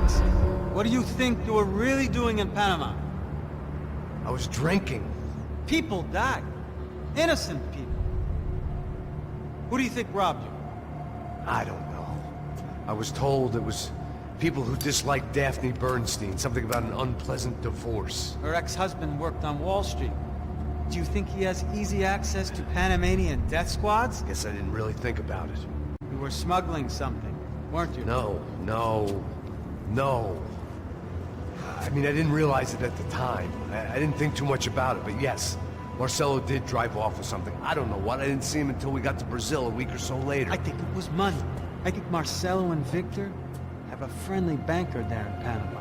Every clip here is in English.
Max. What do you think you were really doing in Panama? I was drinking. People died. Innocent people. Who do you think robbed you? I don't know. I was told it was people who disliked Daphne Bernstein, something about an unpleasant divorce. Her ex-husband worked on Wall Street. Do you think he has easy access to Panamanian death squads? Guess I didn't really think about it. You were smuggling something, weren't you? No. I mean, I didn't realize it at the time. I didn't think too much about it, but yes, Marcelo did drive off with something. I don't know what. I didn't see him until we got to Brazil a week or so later. I think it was money. I think Marcelo and Victor have a friendly banker there in Panama.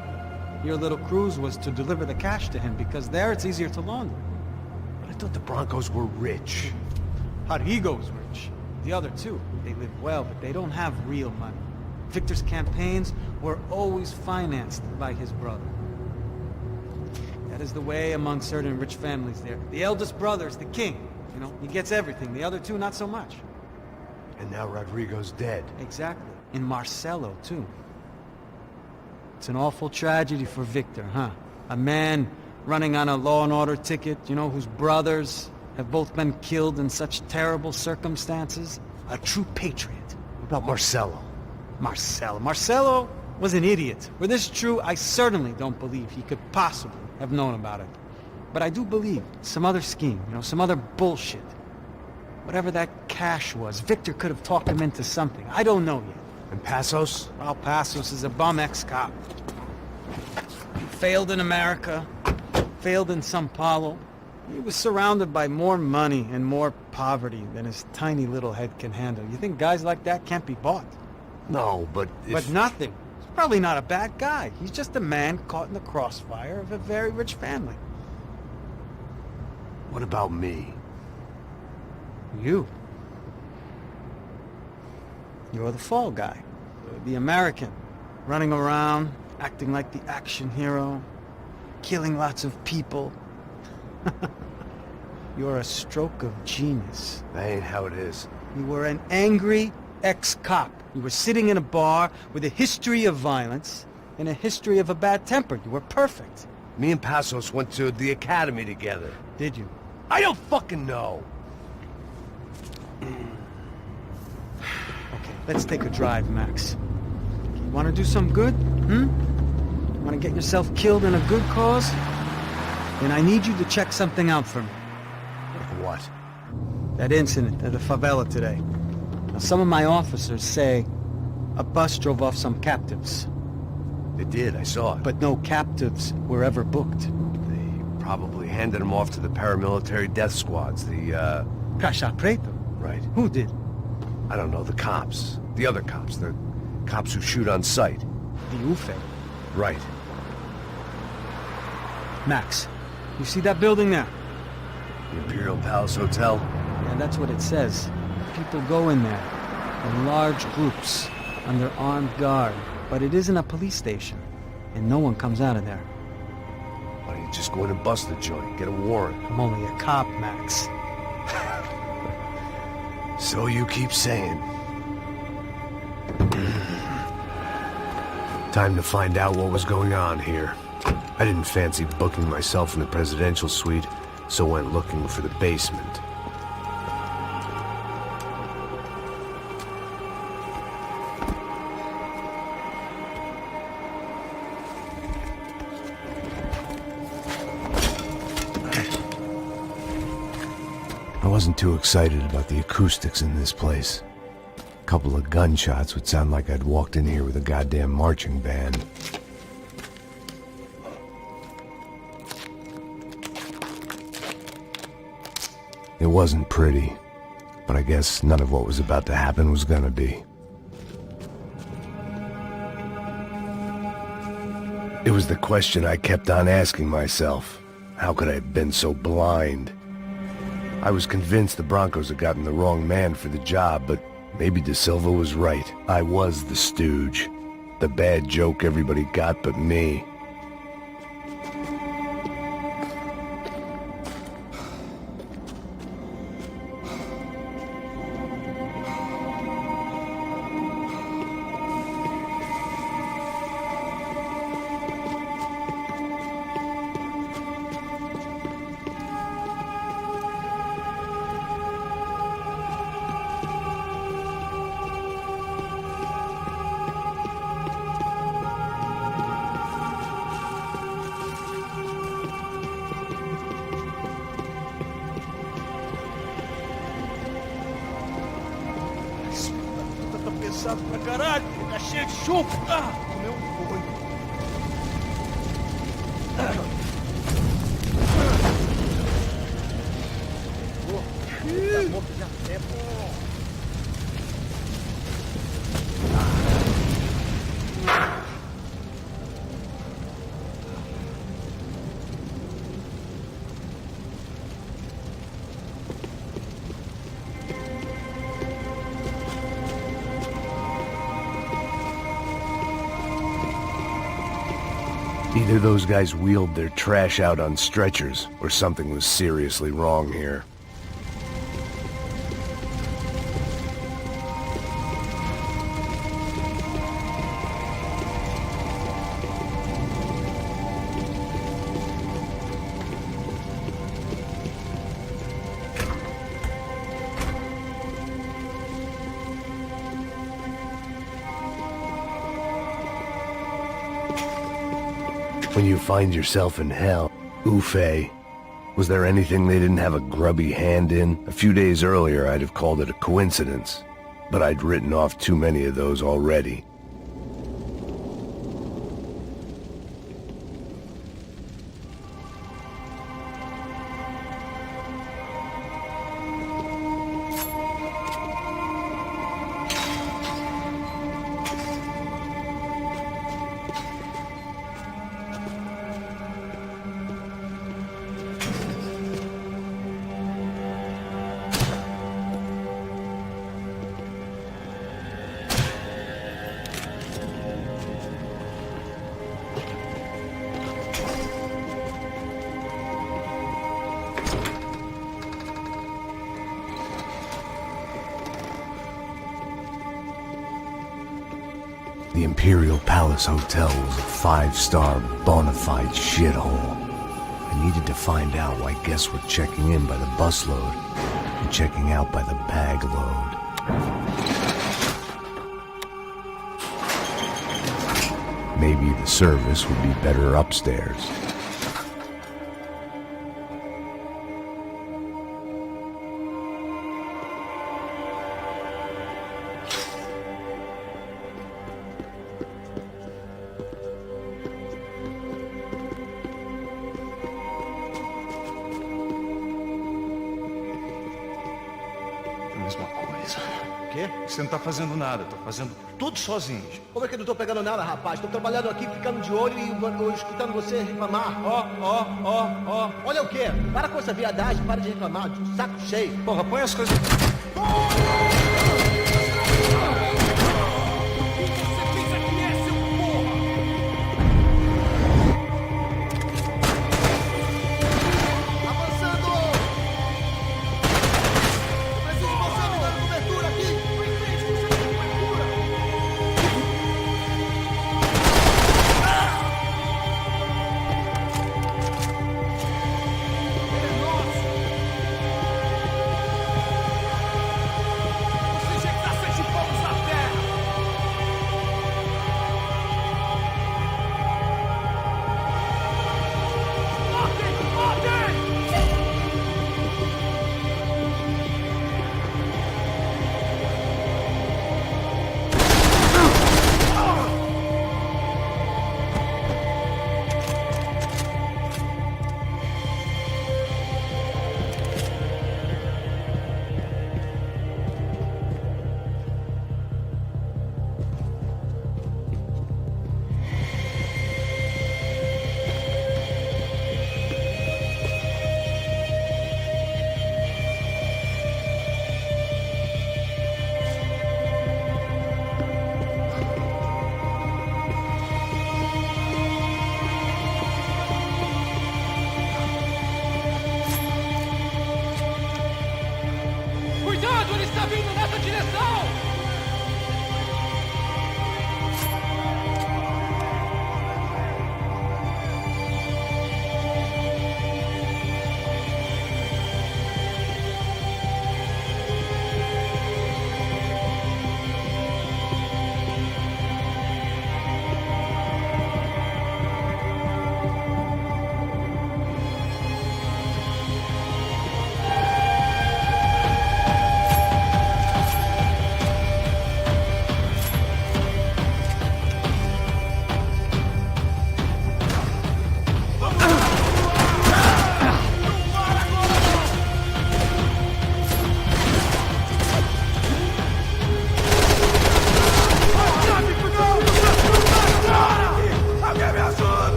Your little cruise was to deliver the cash to him because there it's easier to launder. But I thought the Broncos were rich. Rodrigo's rich. The other two, they live well, but they don't have real money. Victor's campaigns were always financed by his brother. That is the way among certain rich families there. The eldest brother's the king. You know, he gets everything. The other two, not so much. And now Rodrigo's dead. Exactly. And Marcelo, too. It's an awful tragedy for Victor, huh? A man running on a law and order ticket, you know, whose brothers have both been killed in such terrible circumstances. A true patriot. What about Marcelo? Marcelo was an idiot. Were this true, I certainly don't believe he could possibly have known about it. But I do believe some other scheme, you know, some other bullshit. Whatever that cash was, Victor could have talked him into something. I don't know yet. And Passos? Well, Passos is a bum ex-cop. He failed in America, failed in São Paulo. He was surrounded by more money and more poverty than his tiny little head can handle. You think guys like that can't be bought? No, but if... But nothing. He's probably not a bad guy. He's just a man caught in the crossfire of a very rich family. What about me? You. You're the fall guy. The American. Running around, acting like the action hero. Killing lots of people. You're a stroke of genius. That ain't how it is. You were an angry ex-cop. You were sitting in a bar with a history of violence and a history of a bad temper. You were perfect. Me and Passos went to the academy together. Did you? I don't fucking know. Okay, let's take a drive, Max. You want to do some good? Want to get yourself killed in a good cause? Then I need you to check something out for me. What? That incident at the favela today. Now, some of my officers say a bus drove off some captives. It did, I saw it. But no captives were ever booked. They probably handed them off to the paramilitary death squads, the, Caixa Preto? Right. Who did? I don't know, the cops. The other cops. The cops who shoot on sight. The UFE. Right. Max, you see that building there? The Imperial Palace Hotel? Yeah, that's what it says. People go in there in large groups under armed guard. But it isn't a police station, and no one comes out of there. Why don't you just go in and bust the joint, get a warrant? I'm only a cop, Max. So you keep saying. Time to find out what was going on here. I didn't fancy booking myself in the presidential suite, so went looking for the basement. I wasn't too excited about the acoustics in this place. A couple of gunshots would sound like I'd walked in here with a goddamn marching band. It wasn't pretty, but I guess none of what was about to happen was gonna be. It was the question I kept on asking myself. How could I have been so blind? I was convinced the Broncos had gotten the wrong man for the job, but maybe De Silva was right. I was the stooge. The bad joke everybody got but me. cansado pra caralho, tá cheio de chumbo. Comeu um boi. Either those guys wheeled their trash out on stretchers, or something was seriously wrong here. When you find yourself in hell, Ufe, was there anything they didn't have a grubby hand in? A few days earlier, I'd have called it a coincidence, but I'd written off too many of those already. The Imperial Palace Hotel was a 5-star bona fide shithole. I needed to find out why guests were checking in by the busload and checking out by the bag load. Maybe the service would be better upstairs. Mesma coisa. O quê? Você não tá fazendo nada, tô fazendo tudo sozinho. Como é que eu não tô pegando nada, rapaz? Tô trabalhando aqui, ficando de olho e escutando você reclamar. Ó. Olha o quê? Para com essa viadagem, para de reclamar. De saco cheio. Porra, põe as coisas...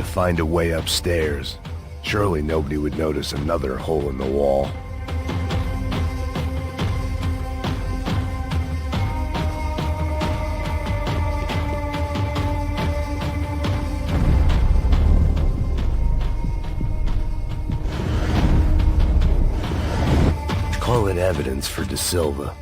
to find a way upstairs. Surely nobody would notice another hole in the wall. Call it evidence for De Silva.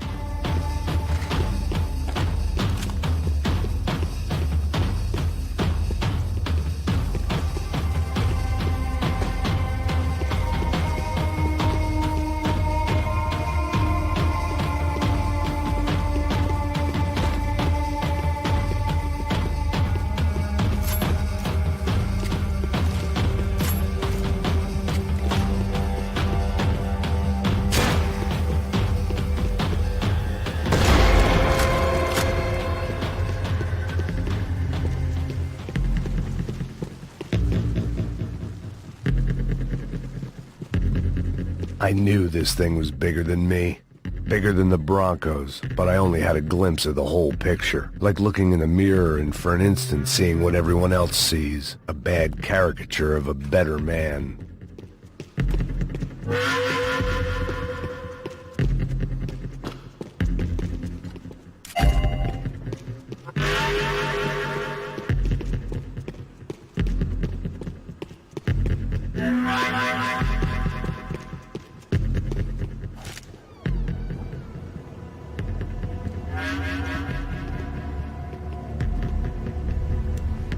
I knew this thing was bigger than me, bigger than the Broncos, but I only had a glimpse of the whole picture, like looking in a mirror and for an instant seeing what everyone else sees, a bad caricature of a better man.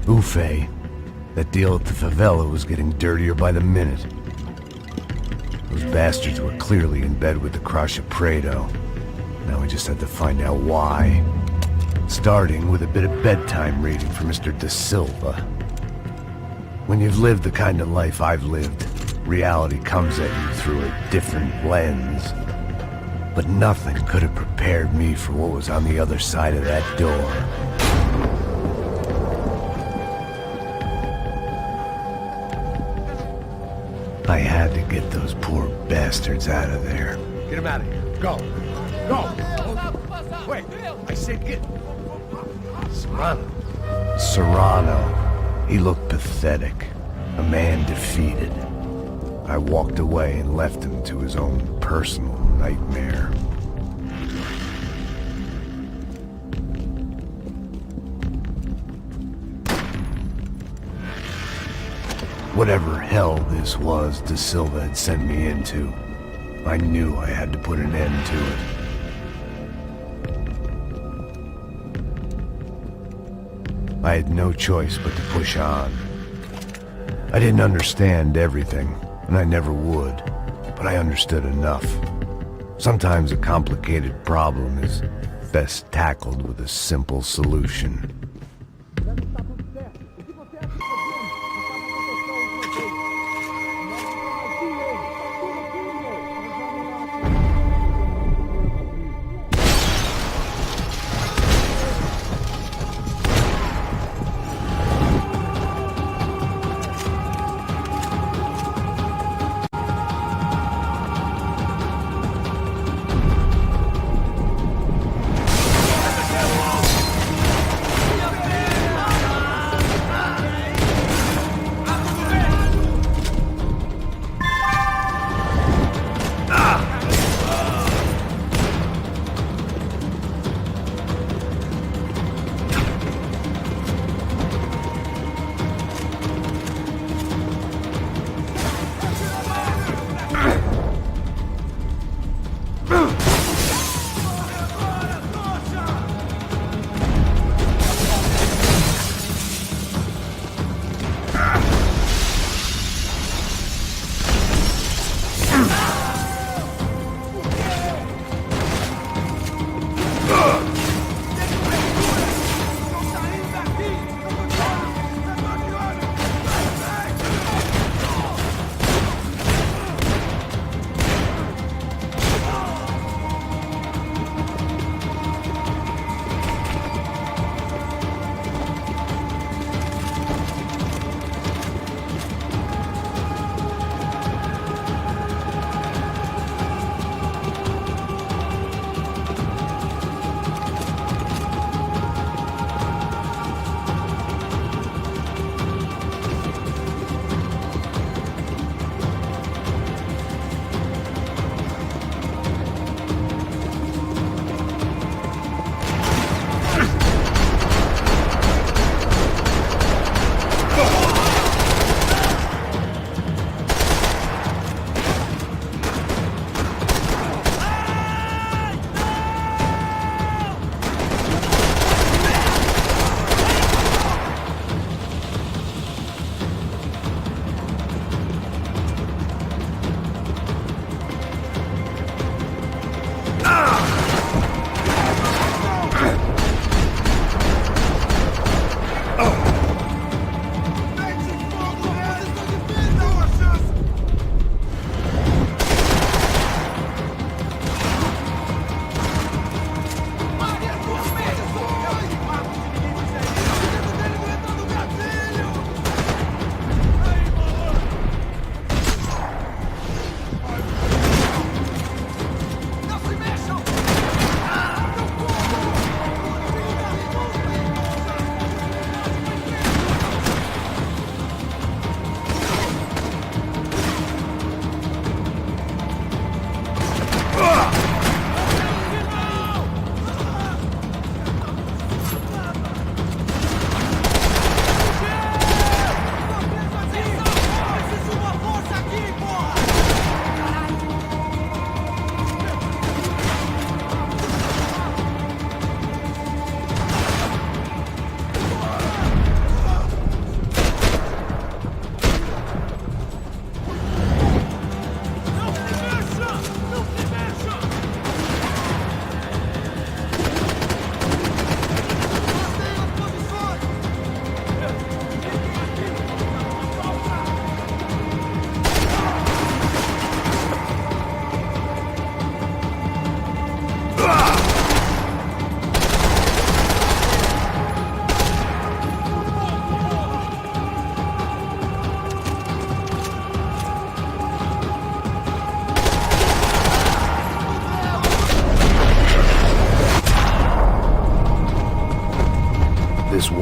Ufe. That deal at the favela was getting dirtier by the minute. Those bastards were clearly in bed with the Crusher Prado. Now we just had to find out why. Starting with a bit of bedtime reading for Mr. De Silva. When you've lived the kind of life I've lived, reality comes at you through a different lens. But nothing could have prepared me for what was on the other side of that door. I had to get those poor bastards out of there. Get him out of here. Go. Go. Wait. I said get... Serrano. He looked pathetic. A man defeated. I walked away and left him to his own personal nightmare. Whatever hell this was De Silva had sent me into, I knew I had to put an end to it. I had no choice but to push on. I didn't understand everything, and I never would, but I understood enough. Sometimes a complicated problem is best tackled with a simple solution.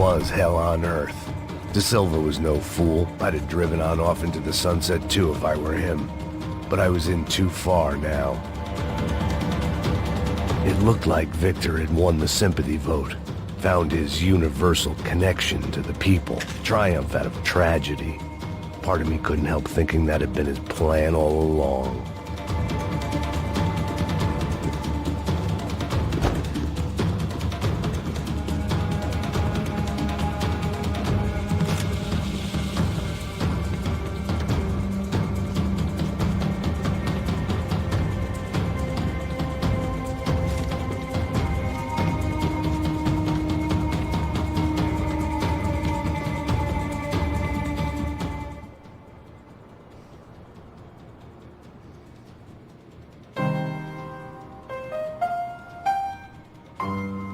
was hell on earth. De Silva was no fool. I'd have driven on off into the sunset too if I were him. But I was in too far now. It looked like Victor had won the sympathy vote, found his universal connection to the people, triumph out of tragedy. Part of me couldn't help thinking that had been his plan all along.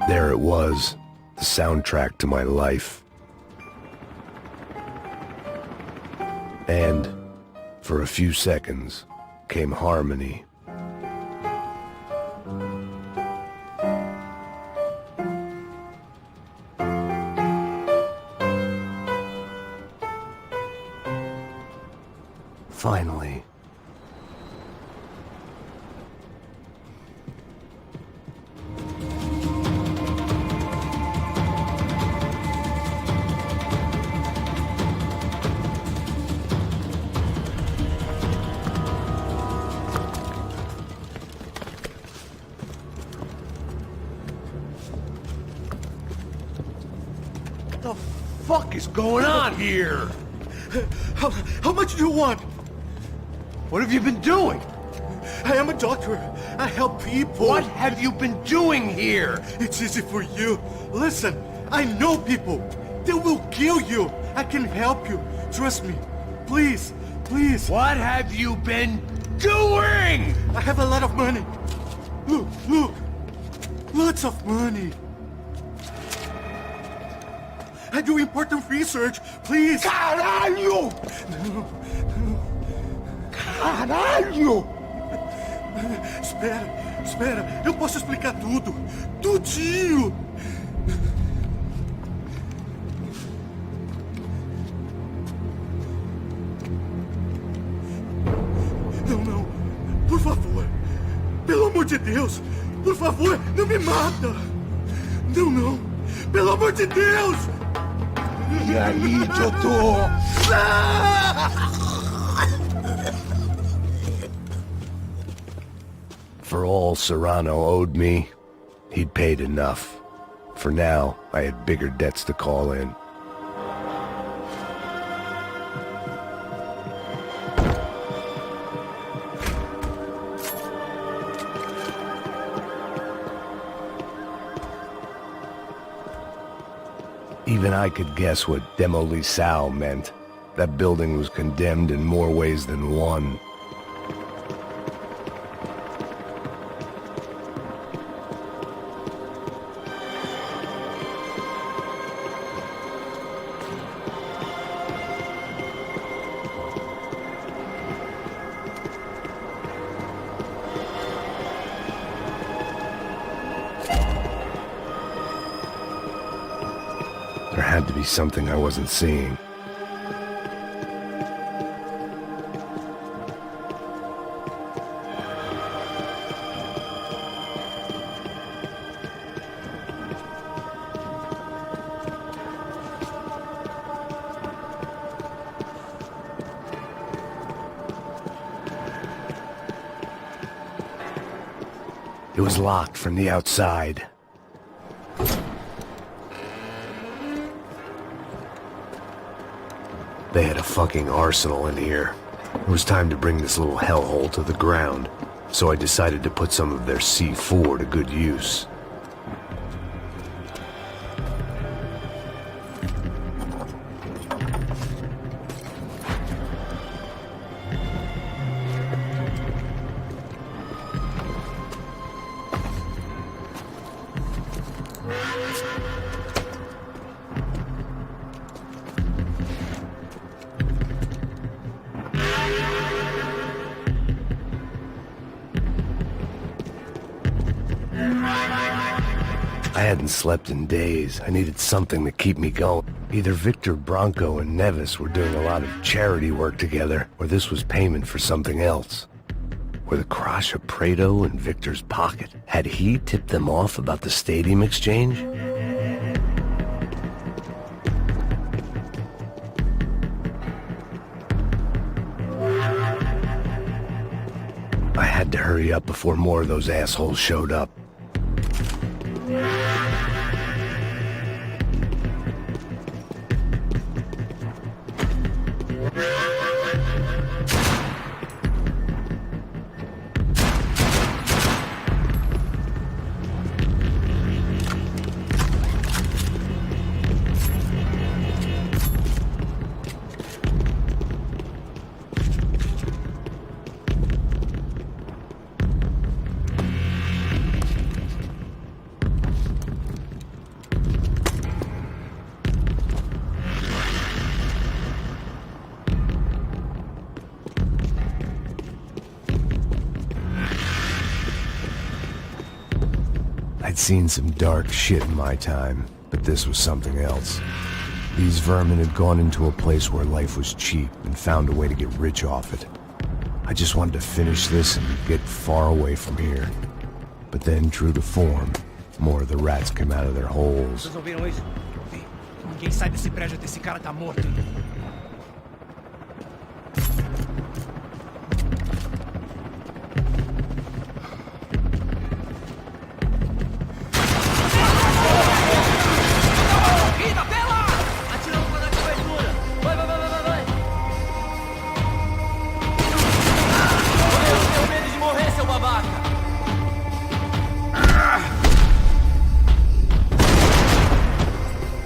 There it was, the soundtrack to my life. And, for a few seconds, came harmony. Finally. What the fuck is going on here? How much do you want? What have you been doing? I am a doctor. I help people. What have you been doing here? It's easy for you. Listen, I know people. They will kill you. I can help you. Trust me. Please, please. What have you been doing? I have a lot of money. Look, look. Lots of money. I do important research. Please. Caralho! No. Caralho! Espera. Eu posso explicar tudo. Tudinho. Não. Por favor. Pelo amor de Deus. Por favor, não me mata. Não. Pelo amor de Deus. E aí, doutor? For all Serrano owed me, he'd paid enough. For now, I had bigger debts to call in. Even I could guess what Demolisal meant. That building was condemned in more ways than one. There had to be something I wasn't seeing. It was locked from the outside. They had a fucking arsenal in here. It was time to bring this little hellhole to the ground, so I decided to put some of their C4 to good use. hadn't slept in days. I needed something to keep me going. Either Victor Bronco and Nevis were doing a lot of charity work together, or this was payment for something else. Were the Crash of Prado in Victor's pocket? Had he tipped them off about the stadium exchange? I had to hurry up before more of those assholes showed up. I'd seen some dark shit in my time, but this was something else. These vermin had gone into a place where life was cheap and found a way to get rich off it. I just wanted to finish this and get far away from here. But then, true to form, more of the rats came out of their holes. Vocês ouviram isso? Ninguém sai desse prédio até esse cara tá morto.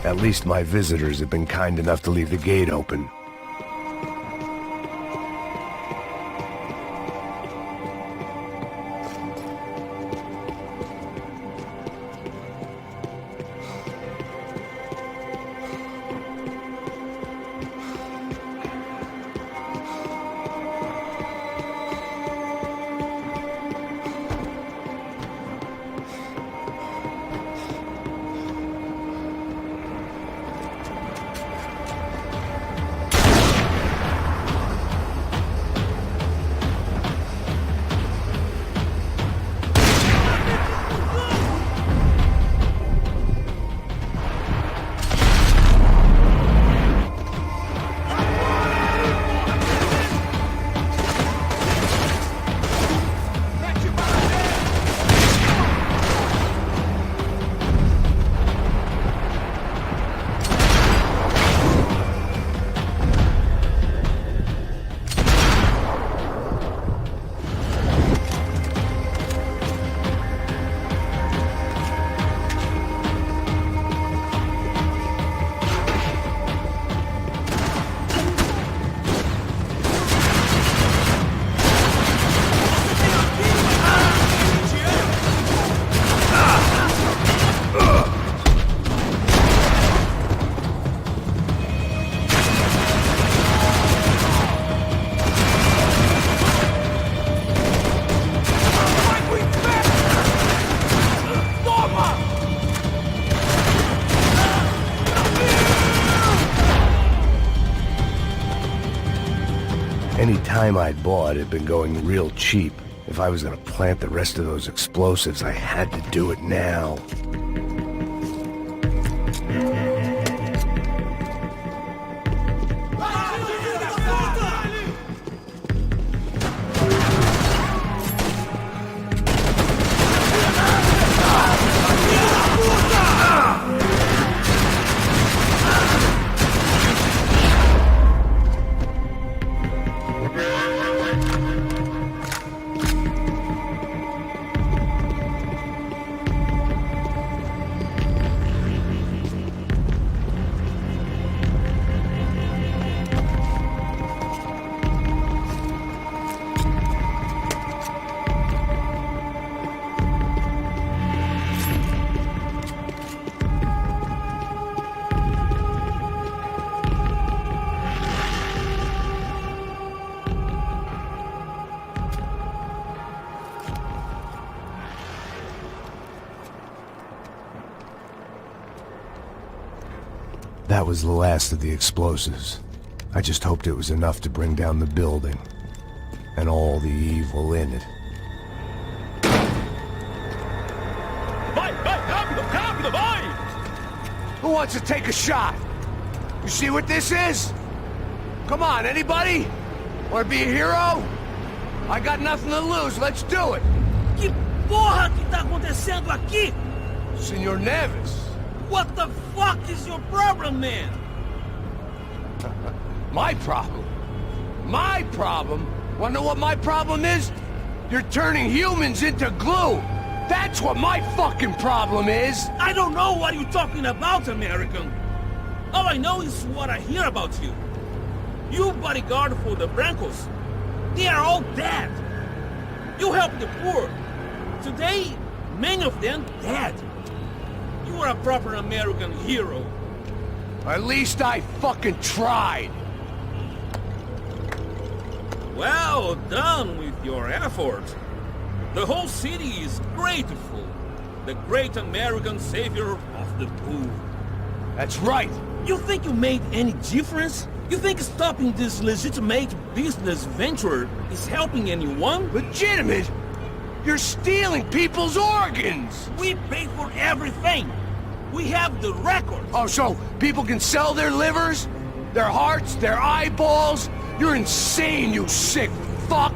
At least my visitors have been kind enough to leave the gate open. Any time I'd bought had been going real cheap. If I was gonna plant the rest of those explosives, I had to do it now. That was the last of the explosives. I just hoped it was enough to bring down the building. And all the evil in it. Vai, rápido, rápido, vai! Who wants to take a shot? You see what this is? Come on, anybody? Want to be a hero? I got nothing to lose, let's do it! Que porra que tá acontecendo aqui? Senor Neves. What the fuck is your problem, man? My problem? My problem? Wanna know what my problem is? You're turning humans into glue! That's what my fucking problem is! I don't know what you're talking about, American. All I know is what I hear about you. You bodyguard for the Brancos. They are all dead. You help the poor. Today, many of them dead. You are a proper American hero. At least I fucking tried! Well done with your effort. The whole city is grateful. The great American savior of the poor. That's right! You think you made any difference? You think stopping this legitimate business venture is helping anyone? Legitimate? You're stealing people's organs! We pay for everything. We have the record. Oh, so people can sell their livers? Their hearts? Their eyeballs? You're insane, you sick fuck!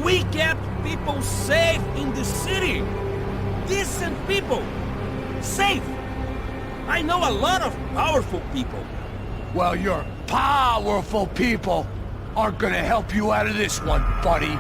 We kept people safe in the city. Decent people. Safe. I know a lot of powerful people. Well, your powerful people aren't gonna help you out of this one, buddy.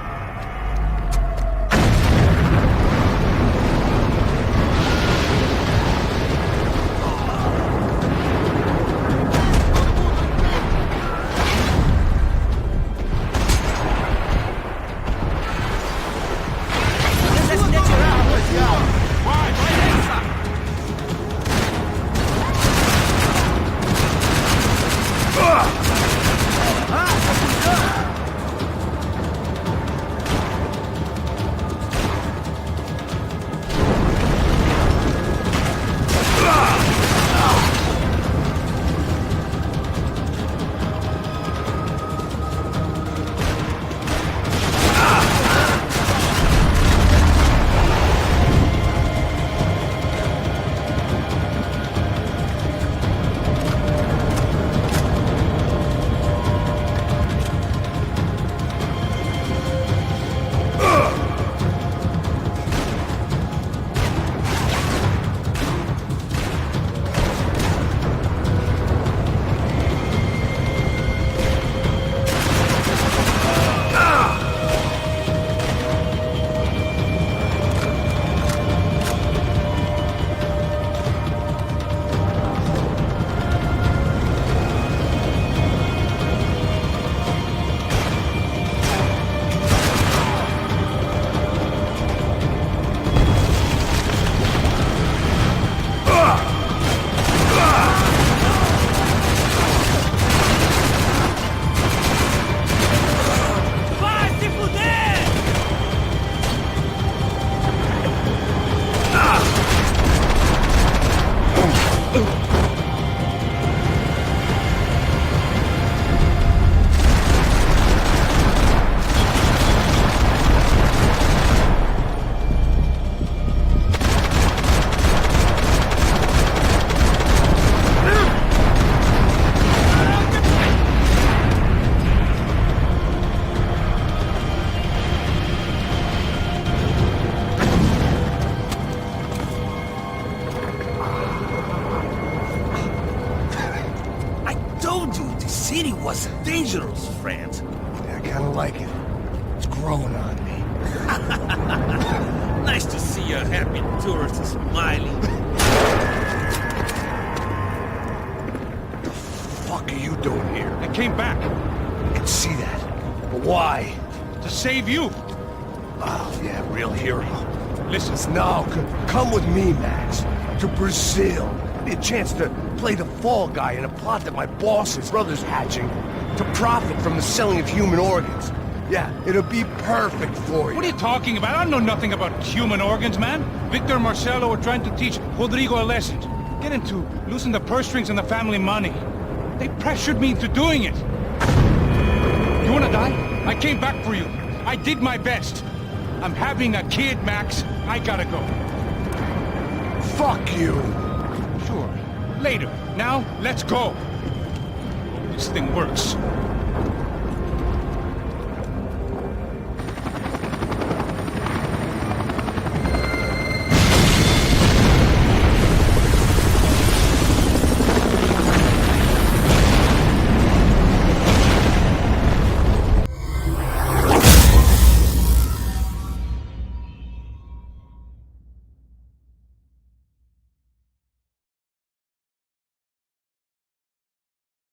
city was dangerous, friend. Yeah, I kinda like it. It's growing on me. Nice to see a happy tourist smiling. What the fuck are you doing here? I came back I can see that. But why? to save you. Oh, yeah, real hero. Listen, Now, come with me, Max. To Brazil. Be a chance to play the fall guy in a plot that my boss's brother's hatching to profit from the selling of human organs. Yeah, it'll be perfect for you. what are you talking about? I know nothing about human organs, man. Victor and Marcelo were trying to teach Rodrigo a lesson. get into losing the purse strings and the family money. They pressured me into doing it. You wanna die? I came back for you. I did my best. I'm having a kid, Max. I gotta go. Fuck you! Sure. Later. Now, let's go. Hope this thing works.